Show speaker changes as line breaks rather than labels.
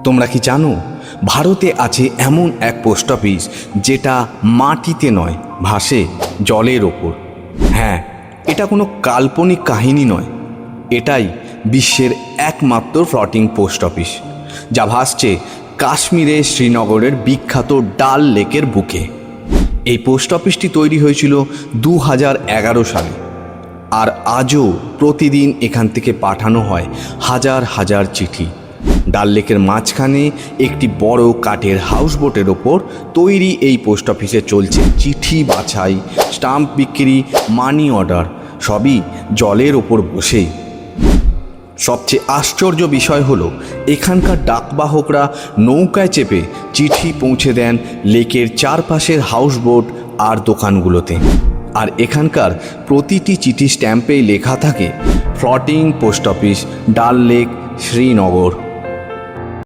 তোমরা কি জানো ভারতে আছে এমন এক পোস্ট অফিস যেটা মাটিতে নয়, ভাসে জলের ওপর। হ্যাঁ, এটা কোনো কাল্পনিক কাহিনী নয়, এটাই বিশ্বের একমাত্র ফ্লোটিং পোস্ট অফিস যা ভাসছে কাশ্মীরে শ্রীনগরের বিখ্যাত ডাল লেকের বুকে। এই পোস্ট অফিসটি তৈরি হয়েছিল 2011 সালে, আর আজও প্রতিদিন এখান থেকে পাঠানো হয় হাজার হাজার চিঠি। ডাল লেকের মাঝখানে একটি বড় কাঠের হাউসবোটের ওপর তৈরি এই পোস্ট অফিসে চলছে চিঠি বাছাই, স্টাম্প বিক্রি, মানি অর্ডার, সবই জলের ওপর বসেই। সবচেয়ে আশ্চর্য বিষয় হলো এখানকার ডাকবাহকরা নৌকায় চেপে চিঠি পৌঁছে দেন লেকের চারপাশের হাউসবোট আর দোকানগুলোতে। আর এখানকার প্রতিটি চিঠি স্ট্যাম্পেই লেখা থাকে ফ্লোটিং পোস্ট অফিস, ডাল লেক, শ্রীনগর।